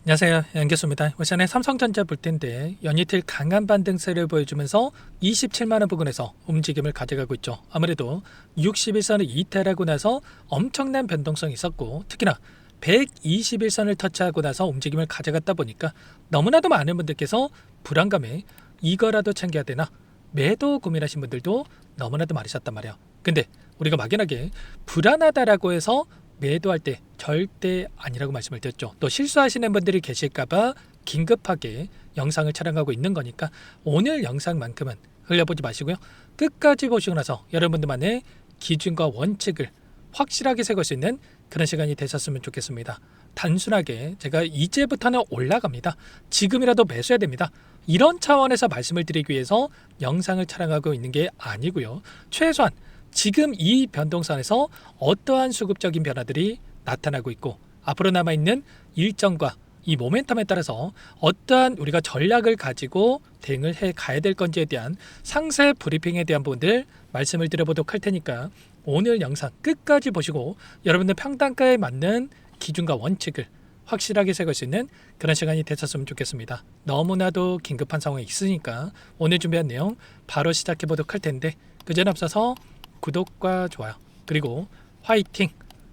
안녕하세요, 연교수입니다. 오전에 삼성전자 볼 텐데 연이틀 강한 반등세를 보여주면서 27만원 부근에서 움직임을 가져가고 있죠. 아무래도 61선을 이탈하고 나서 엄청난 변동성이 있었고, 특히나 121선을 터치하고 나서 움직임을 가져갔다 보니까 너무나도 많은 분들께서 불안감에 이거라도 챙겨야 되나 매도 고민하신 분들도 너무나도 많으셨단 말이에요. 근데 우리가 막연하게 불안하다라고 해서 매도할 때 절대 아니라고 말씀을 드렸죠. 또 실수하시는 분들이 계실까봐 긴급하게 영상을 촬영하고 있는 거니까 오늘 영상만큼은 흘려보지 마시고요. 끝까지 보시고 나서 여러분들만의 기준과 원칙을 확실하게 세울 수 있는 그런 시간이 되셨으면 좋겠습니다. 단순하게 제가 이제부터는 올라갑니다, 지금이라도 매수해야 됩니다, 이런 차원에서 말씀을 드리기 위해서 영상을 촬영하고 있는 게 아니고요. 최소한 지금 이 변동선에서 어떠한 수급적인 변화들이 나타나고 있고 앞으로 남아있는 일정과 이 모멘텀에 따라서 어떠한 우리가 전략을 가지고 대응을 해 가야 될 건지에 대한 상세 브리핑에 대한 부분들 말씀을 드려보도록 할 테니까 오늘 영상 끝까지 보시고 여러분들 평단가에 맞는 기준과 원칙을 확실하게 세울 수 있는 그런 시간이 되셨으면 좋겠습니다. 너무나도 긴급한 상황이 있으니까 오늘 준비한 내용 바로 시작해 보도록 할 텐데, 그 전에 앞서서 구독과 좋아요, 그리고 화이팅,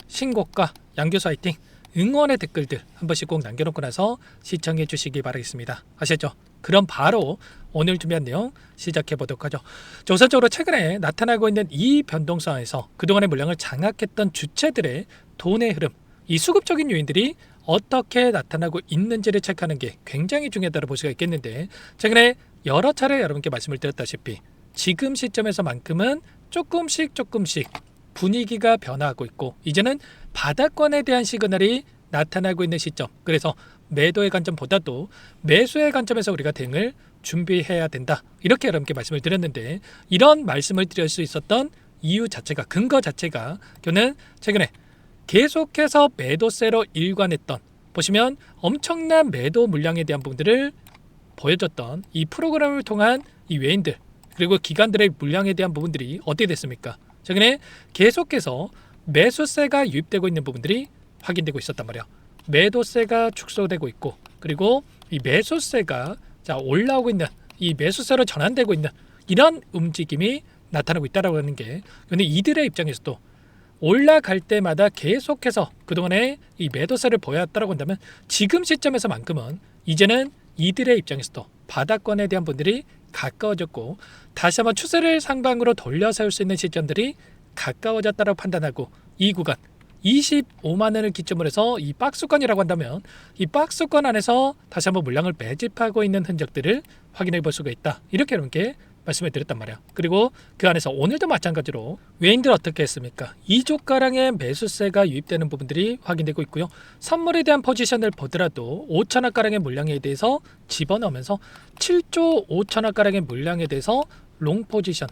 신곡과 양교수 화이팅, 응원의 댓글들 한 번씩 꼭 남겨놓고 나서 시청해 주시기 바라겠습니다. 아셨죠? 그럼 바로 오늘 준비한 내용 시작해 보도록 하죠. 우선적으로 최근에 나타나고 있는 이 변동성에서 그동안의 물량을 장악했던 주체들의 돈의 흐름, 이 수급적인 요인들이 어떻게 나타나고 있는지를 체크하는 게 굉장히 중요하다고 볼 수가 있겠는데, 최근에 여러 차례 여러분께 말씀을 드렸다시피 지금 시점에서만큼은 조금씩 분위기가 변화하고 있고 이제는 바닥권에 대한 시그널이 나타나고 있는 시점, 그래서 매도의 관점보다도 매수의 관점에서 우리가 대응을 준비해야 된다, 이렇게 여러분께 말씀을 드렸는데, 이런 말씀을 드릴 수 있었던 이유 자체가, 근거 자체가 저는 최근에 계속해서 매도세로 일관했던, 보시면 엄청난 매도 물량에 대한 부분들을 보여줬던 이 프로그램을 통한 이 외인들 그리고 기관들의 물량에 대한 부분들이 어떻게 됐습니까? 최근에 계속해서 매수세가 유입되고 있는 부분들이 확인되고 있었단 말이에요. 매도세가 축소되고 있고, 그리고 이 매수세가 올라오고 있는, 이 매수세로 전환되고 있는 이런 움직임이 나타나고 있다라고 하는 게, 근데 이들의 입장에서도 올라갈 때마다 계속해서 그동안에 이 매도세를 보여왔다라고 한다면 지금 시점에서만큼은 이제는 이들의 입장에서도 바닥권에 대한 분들이 가까워졌고 다시 한번 추세를 상방으로 돌려 세울 수 있는 시점들이 가까워졌다고 판단하고, 이 구간 25만원을 기점으로 해서 이 박스권이라고 한다면 이 박스권 안에서 다시 한번 물량을 매집하고 있는 흔적들을 확인해 볼 수가 있다, 이렇게 여러분께 말씀을 드렸단 말이에요. 그리고 그 안에서 오늘도 마찬가지로 외인들 어떻게 했습니까? 2조가량의 매수세가 유입되는 부분들이 확인되고 있고요. 선물에 대한 포지션을 보더라도 5천억가량의 물량에 대해서 집어넣으면서 7조 5천억가량의 물량에 대해서 롱 포지션,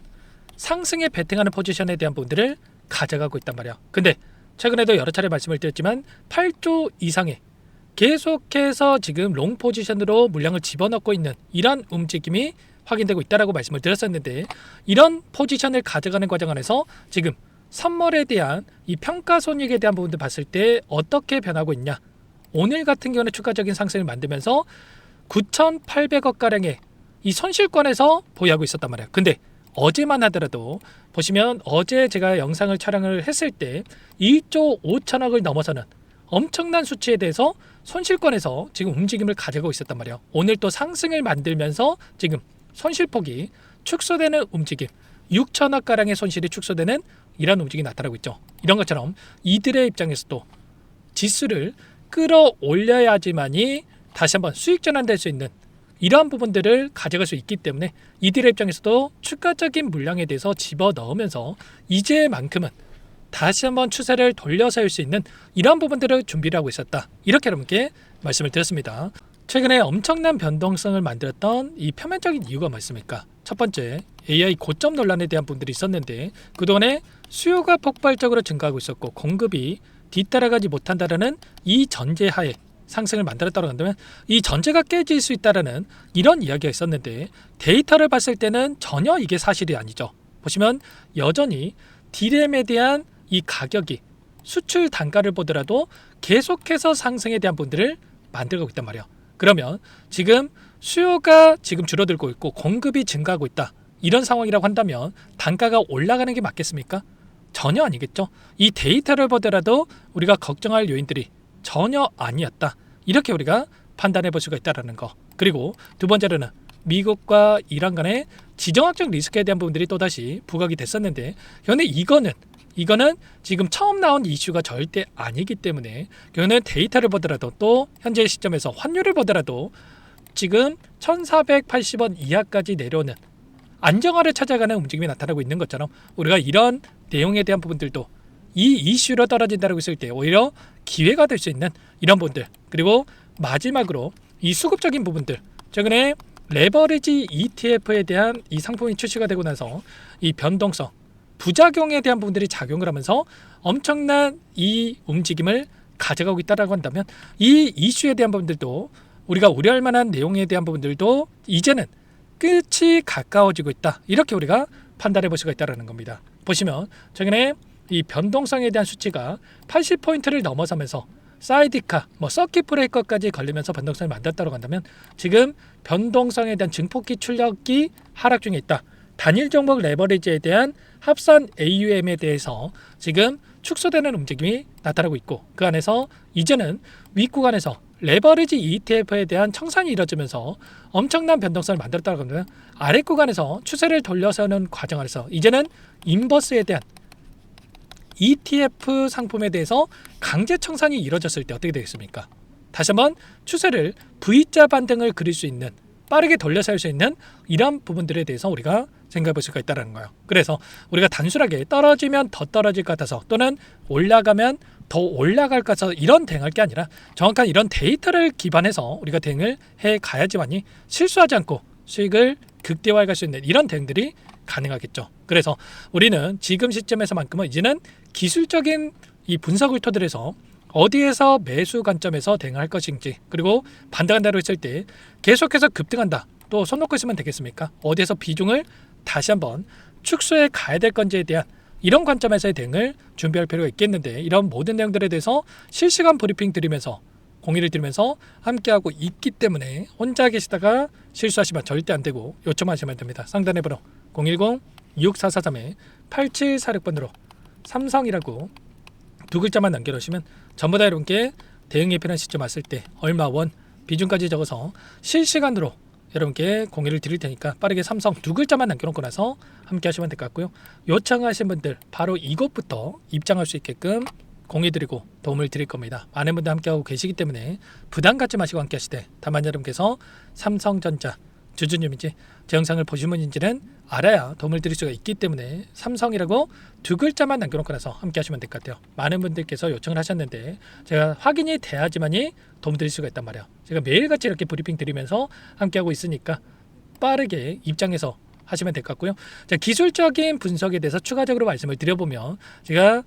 상승에 베팅하는 포지션에 대한 부분들을 가져가고 있단 말이에요. 근데 최근에도 여러 차례 말씀을 드렸지만 8조 이상의 계속해서 지금 롱 포지션으로 물량을 집어넣고 있는 이런 움직임이 확인되고 있다라고 말씀을 드렸었는데, 이런 포지션을 가져가는 과정 안에서 지금 선물에 대한 이 평가 손익에 대한 부분들 봤을 때 어떻게 변하고 있냐, 오늘 같은 경우는 추가적인 상승을 만들면서 9,800억가량의 이 손실권에서 보유하고 있었단 말이에요. 근데 어제만 하더라도 보시면 어제 제가 영상을 촬영을 했을 때 1조 5천억을 넘어서는 엄청난 수치에 대해서 손실권에서 지금 움직임을 가져가고 있었단 말이에요. 오늘 또 상승을 만들면서 지금 손실폭이 축소되는 움직임, 6천억가량의 손실이 축소되는 이런 움직임이 나타나고 있죠. 이런 것처럼 이들의 입장에서도 지수를 끌어올려야지만이 다시 한번 수익 전환될 수 있는 이러한 부분들을 가져갈 수 있기 때문에 이들의 입장에서도 추가적인 물량에 대해서 집어넣으면서 이제만큼은 다시 한번 추세를 돌려 세울 수 있는 이러한 부분들을 준비를 하고 있었다, 이렇게 여러분께 말씀을 드렸습니다. 최근에 엄청난 변동성을 만들었던 이 표면적인 이유가 뭐였습니까? 첫 번째, AI 고점 논란에 대한 부분들이 있었는데 그동안에 수요가 폭발적으로 증가하고 있었고 공급이 뒤따라가지 못한다라는 이 전제하에 상승을 만들었다고 한다면 이 전제가 깨질 수 있다라는 이런 이야기가 있었는데, 데이터를 봤을 때는 전혀 이게 사실이 아니죠. 보시면 여전히 D램에 대한 이 가격이 수출 단가를 보더라도 계속해서 상승에 대한 부분들을 만들어가고 있단 말이에요. 그러면 지금 수요가 지금 줄어들고 있고 공급이 증가하고 있다. 이런 상황이라고 한다면 단가가 올라가는 게 맞겠습니까? 전혀 아니겠죠. 이 데이터를 보더라도 우리가 걱정할 요인들이 전혀 아니었다. 이렇게 우리가 판단해 볼 수가 있다는 거. 그리고 두 번째로는 미국과 이란 간의 지정학적 리스크에 대한 부분들이 또다시 부각이 됐었는데, 그런데 이거는 지금 처음 나온 이슈가 절대 아니기 때문에 이거는 데이터를 보더라도 또 현재 시점에서 환율을 보더라도 지금 1480원 이하까지 내려오는 안정화를 찾아가는 움직임이 나타나고 있는 것처럼 우리가 이런 내용에 대한 부분들도 이 이슈로 떨어진다고 했을 때 오히려 기회가 될 수 있는 이런 부분들, 그리고 마지막으로 이 수급적인 부분들, 최근에 레버리지 ETF에 대한 이 상품이 출시가 되고 나서 이 변동성, 부작용에 대한 부분들이 작용을 하면서 엄청난 이 움직임을 가져가고 있다고 한다면 이 이슈에 대한 부분들도 우리가 우려할 만한 내용에 대한 부분들도 이제는 끝이 가까워지고 있다. 이렇게 우리가 판단해 볼 수가 있다는 겁니다. 보시면 최근에 이 변동성에 대한 수치가 80포인트를 넘어서면서 사이드카, 서킷 브레이커까지 걸리면서 변동성을 만들었다고 한다면 지금 변동성에 대한 증폭기 출력이 하락 중에 있다. 단일 종목 레버리지에 대한 합산 AUM에 대해서 지금 축소되는 움직임이 나타나고 있고, 그 안에서 이제는 윗구간에서 레버리지 ETF에 대한 청산이 이뤄지면서 엄청난 변동성을 만들었다고 하면 아랫구간에서 추세를 돌려서는 과정 안에서 이제는 인버스에 대한 ETF 상품에 대해서 강제 청산이 이루어졌을 때 어떻게 되겠습니까? 다시 한번 추세를 V자 반등을 그릴 수 있는, 빠르게 돌려서 할 수 있는 이런 부분들에 대해서 우리가 생각해 볼 수가 있다는 거예요. 그래서 우리가 단순하게 떨어지면 더 떨어질 것 같아서 또는 올라가면 더 올라갈 것 같아서 이런 대응할 게 아니라 정확한 이런 데이터를 기반해서 우리가 대응을 해 가야지만이 실수하지 않고 수익을 극대화해 갈 수 있는 이런 대응들이 가능하겠죠. 그래서 우리는 지금 시점에서만큼은 이제는 기술적인 이 분석을 토대로 해서 어디에서 매수 관점에서 대응할 것인지, 그리고 반등한다고 했을 때 계속해서 급등한다, 또 손 놓고 있으면 되겠습니까? 어디에서 비중을 다시 한번 축소해 가야 될 건지에 대한 이런 관점에서의 대응을 준비할 필요가 있겠는데, 이런 모든 내용들에 대해서 실시간 브리핑 드리면서 공유를 드리면서 함께하고 있기 때문에 혼자 계시다가 실수하시면 절대 안 되고 요청하시면 됩니다. 상단의 번호 010-6443-8746번으로 삼성이라고 두 글자만 남겨놓으시면 전부 다 여러분께 대응이 필요한 시점 왔을 때 얼마 원 비중까지 적어서 실시간으로 여러분께 공유를 드릴 테니까 빠르게 삼성 두 글자만 남겨놓고 나서 함께 하시면 될 것 같고요. 요청하신 분들 바로 이것부터 입장할 수 있게끔 공유드리고 도움을 드릴 겁니다. 많은 분들 함께하고 계시기 때문에 부담 갖지 마시고 함께 하시되, 다만 여러분께서 삼성전자 주주님인지 제 영상을 보신 분인지는 알아야 도움을 드릴 수가 있기 때문에 삼성이라고 두 글자만 남겨놓고 나서 함께 하시면 될 것 같아요. 많은 분들께서 요청을 하셨는데 제가 확인이 돼야지만이 도움 드릴 수가 있단 말이에요. 제가 매일같이 이렇게 브리핑 드리면서 함께하고 있으니까 빠르게 입장해서 하시면 될 것 같고요. 자, 기술적인 분석에 대해서 추가적으로 말씀을 드려보면, 제가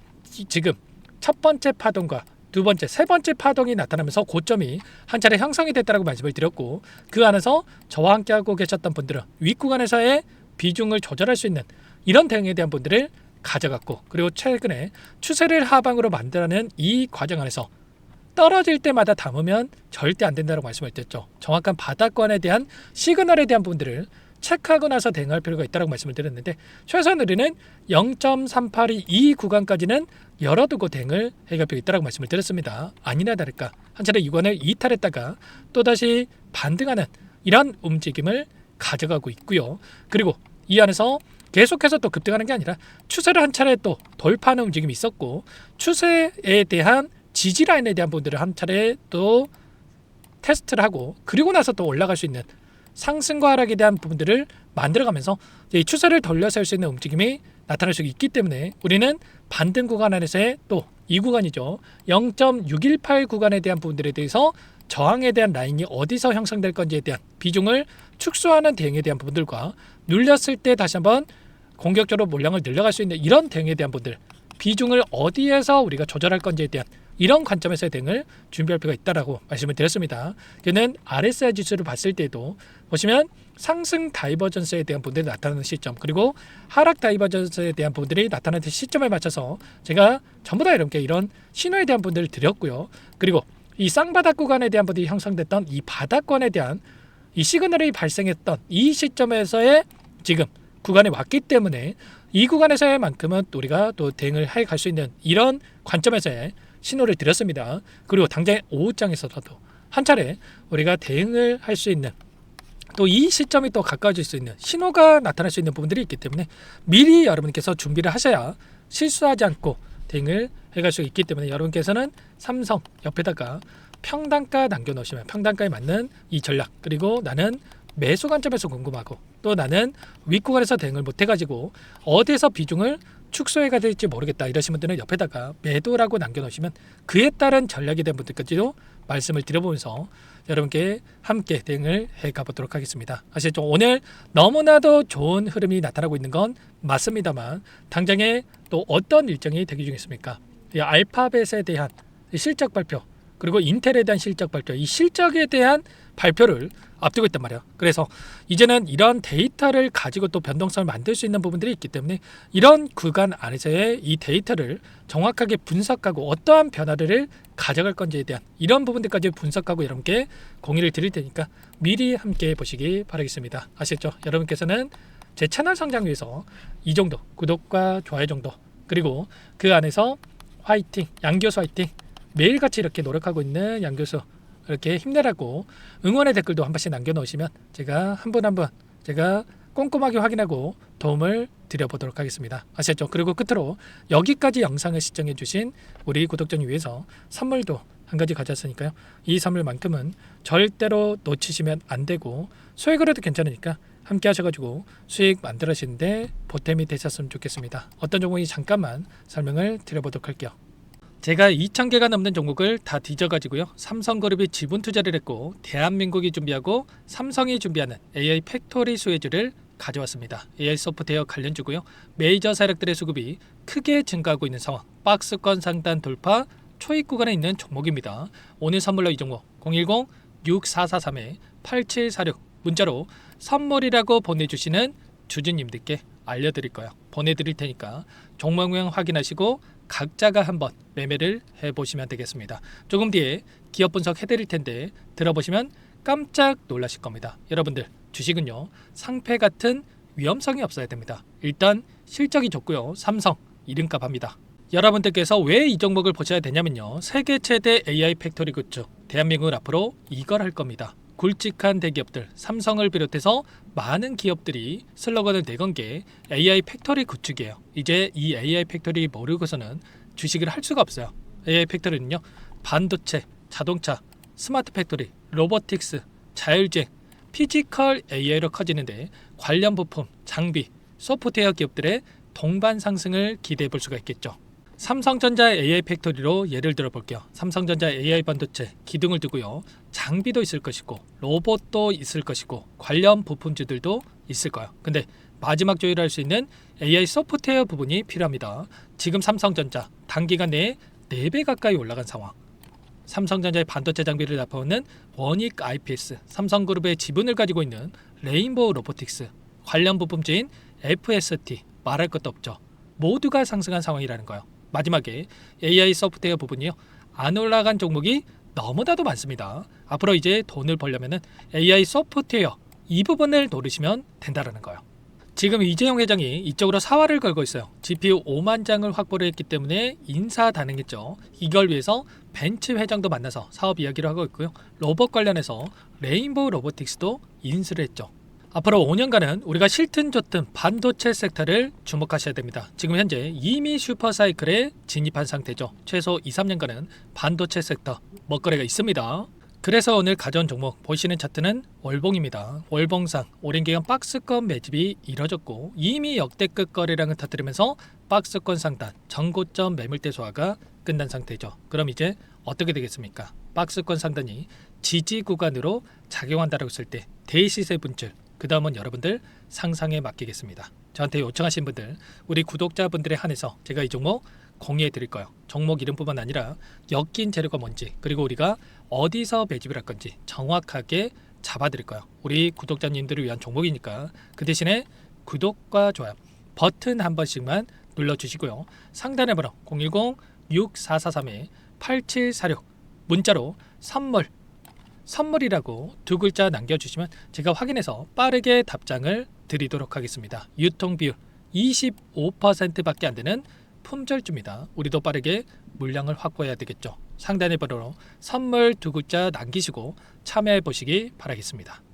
지금 첫 번째 파동과 두 번째, 세 번째 파동이 나타나면서 고점이 한 차례 형성이 됐다고 말씀을 드렸고, 그 안에서 저와 함께하고 계셨던 분들은 윗구간에서의 비중을 조절할 수 있는 이런 대응에 대한 분들을 가져갔고, 그리고 최근에 추세를 하방으로 만들어내는 이 과정 안에서 떨어질 때마다 담으면 절대 안 된다고 말씀을 드렸죠. 정확한 바닥권에 대한 시그널에 대한 부분들을 체크하고 나서 대응할 필요가 있다고 말씀을 드렸는데, 최소한 우리는 0.382 구간까지는 열어두고 대응을 해갈 필요가 있다고 말씀을 드렸습니다. 아니나 다를까 한 차례 유관을 이탈했다가 또다시 반등하는 이런 움직임을 가져가고 있고요. 그리고 이 안에서 계속해서 또 급등하는 게 아니라 추세를 한 차례 또 돌파하는 움직임이 있었고, 추세에 대한 지지 라인에 대한 부분들을 한 차례 또 테스트를 하고, 그리고 나서 또 올라갈 수 있는 상승과 하락에 대한 부분들을 만들어가면서 이 추세를 돌려서 할 수 있는 움직임이 나타날 수 있기 때문에 우리는 반등 구간 안에서의 또 이 구간이죠. 0.618 구간에 대한 부분들에 대해서 저항에 대한 라인이 어디서 형성될 건지에 대한 비중을 축소하는 대응에 대한 부분들과 눌렸을 때 다시 한번 공격적으로 물량을 늘려갈 수 있는 이런 대응에 대한 부분들, 비중을 어디에서 우리가 조절할 건지에 대한 이런 관점에서의 대응을 준비할 필요가 있다라고 말씀을 드렸습니다. 그는 RSI 지수를 봤을 때도 보시면 상승 다이버전스에 대한 부분들이 나타나는 시점, 그리고 하락 다이버전스에 대한 부분들이 나타나는 시점에 맞춰서 제가 전부 다 여러분께 이런 신호에 대한 부분들을 드렸고요. 그리고 이 쌍바닥 구간에 대한 부분이 형성됐던 이 바닥권에 대한 이 시그널이 발생했던 이 시점에서의 지금 구간에 왔기 때문에 이 구간에서의 만큼은 우리가 또 대응을 해 갈 수 있는 이런 관점에서의 신호를 드렸습니다. 그리고 당장 오후장에서도 한 차례 우리가 대응을 할 수 있는 또 이 시점이 또 가까워질 수 있는 신호가 나타날 수 있는 부분들이 있기 때문에 미리 여러분께서 준비를 하셔야 실수하지 않고 대응을 해갈 수 있기 때문에 여러분께서는 삼성 옆에다가 평단가 남겨놓으시면 평단가에 맞는 이 전략, 그리고 나는 매수 관점에서 궁금하고 또 나는 윗구간에서 대응을 못해가지고 어디에서 비중을 축소해가 될지 모르겠다 이러신 분들은 옆에다가 매도라고 남겨놓으시면 그에 따른 전략에 대한 분들까지도 말씀을 드려보면서 여러분께 함께 대응을 해가보도록 하겠습니다. 아시죠? 오늘 너무나도 좋은 흐름이 나타나고 있는 건 맞습니다만 당장에 또 어떤 일정이 대기 중에 있습니까? 이 알파벳에 대한 실적 발표, 그리고 인텔에 대한 실적 발표, 이 실적에 대한 발표를 앞두고 있단 말이야. 그래서 이제는 이런 데이터를 가지고 또 변동성을 만들 수 있는 부분들이 있기 때문에 이런 구간 안에서의 이 데이터를 정확하게 분석하고 어떠한 변화를 가져갈 건지에 대한 이런 부분들까지 분석하고 여러분께 공유를 드릴 테니까 미리 함께 보시기 바라겠습니다. 아시겠죠? 여러분께서는 제 채널 성장 위해서 이 정도 구독과 좋아요 정도, 그리고 그 안에서 화이팅, 양교수 화이팅, 매일같이 이렇게 노력하고 있는 양교수 이렇게 힘내라고 응원의 댓글도 한 번씩 남겨놓으시면 제가 한 분 한 분 제가 꼼꼼하게 확인하고 도움을 드려보도록 하겠습니다. 아시겠죠? 그리고 끝으로 여기까지 영상을 시청해 주신 우리 구독자님 위해서 선물도 한 가지 가져왔으니까요. 이 선물만큼은 절대로 놓치시면 안 되고 소액으로 도 괜찮으니까 함께 하셔가지고 수익 만들어지는데 보탬이 되셨으면 좋겠습니다. 어떤 종목인지 잠깐만 설명을 드려보도록 할게요. 제가 2,000개가 넘는 종목을 다 뒤져가지고요. 삼성그룹이 지분 투자를 했고 대한민국이 준비하고 삼성이 준비하는 AI 팩토리 수혜주를 가져왔습니다. AI 소프트웨어 관련주고요. 메이저 세력들의 수급이 크게 증가하고 있는 상황, 박스권 상단 돌파 초입 구간에 있는 종목입니다. 오늘 선물로 이 종목 010-6443-8746 문자로 선물이라고 보내주시는 주주님들께 알려드릴 거예요. 보내드릴 테니까 종목명 확인하시고 각자가 한번 매매를 해보시면 되겠습니다. 조금 뒤에 기업 분석 해드릴 텐데 들어보시면 깜짝 놀라실 겁니다. 여러분들 주식은요 상패 같은 위험성이 없어야 됩니다. 일단 실적이 좋고요. 삼성 이름값 합니다. 여러분들께서 왜 이 종목을 보셔야 되냐면요, 세계 최대 AI 팩토리 굿즈 대한민국은 앞으로 이걸 할 겁니다. 굵직한 대기업들 삼성을 비롯해서 많은 기업들이 슬로건을 내건 게 AI 팩토리 구축이에요. 이제 이 AI 팩토리 모르고서는 주식을 할 수가 없어요. AI 팩토리는요 반도체, 자동차, 스마트 팩토리, 로보틱스, 자율주행, 피지컬 AI로 커지는데 관련 부품, 장비, 소프트웨어 기업들의 동반 상승을 기대해 볼 수가 있겠죠. 삼성전자 AI 팩토리로 예를 들어 볼게요. 삼성전자 AI 반도체 기둥을 두고요. 장비도 있을 것이고 로봇도 있을 것이고 관련 부품주들도 있을 거예요. 근데 마지막 조율할 수 있는 AI 소프트웨어 부분이 필요합니다. 지금 삼성전자 단기간 내에 4배 가까이 올라간 상황. 삼성전자의 반도체 장비를 납품하는 원익 IPS, 삼성그룹의 지분을 가지고 있는 레인보우 로보틱스, 관련 부품주인 FST 말할 것도 없죠. 모두가 상승한 상황이라는 거예요. 마지막에 AI 소프트웨어 부분이요. 안 올라간 종목이 너무나도 많습니다. 앞으로 이제 돈을 벌려면 AI 소프트웨어 이 부분을 노리시면 된다는 거예요. 지금 이재용 회장이 이쪽으로 사활을 걸고 있어요. GPU 5만 장을 확보를 했기 때문에 인사단행했죠. 이걸 위해서 벤츠 회장도 만나서 사업 이야기를 하고 있고요. 로봇 관련해서 레인보우 로보틱스도 인수를 했죠. 앞으로 5년간은 우리가 싫든 좋든 반도체 섹터를 주목하셔야 됩니다. 지금 현재 이미 슈퍼사이클에 진입한 상태죠. 최소 2, 3년간은 반도체 섹터 먹거리가 있습니다. 그래서 오늘 가져온 종목 보시는 차트는 월봉입니다. 월봉상 오랜 기간 박스권 매집이 이뤄졌고 이미 역대급 거래량을 터뜨리면서 박스권 상단 전고점 매물대 소화가 끝난 상태죠. 그럼 이제 어떻게 되겠습니까? 박스권 상단이 지지 구간으로 작용한다고 했을 때 대시세 분출, 그 다음은 여러분들 상상에 맡기겠습니다. 저한테 요청하신 분들, 우리 구독자분들에 한해서 제가 이 종목 공유해 드릴 거예요. 종목 이름뿐만 아니라 엮인 재료가 뭔지, 그리고 우리가 어디서 매집을 할 건지 정확하게 잡아 드릴 거예요. 우리 구독자님들을 위한 종목이니까 그 대신에 구독과 좋아요 버튼 한 번씩만 눌러주시고요. 상단의 번호 010-6443-8746 문자로 선물이라고 두 글자 남겨주시면 제가 확인해서 빠르게 답장을 드리도록 하겠습니다. 유통비율 25%밖에 안 되는 품절주입니다. 우리도 빠르게 물량을 확보해야 되겠죠. 상단의 번호로 선물 두 글자 남기시고 참여해 보시기 바라겠습니다.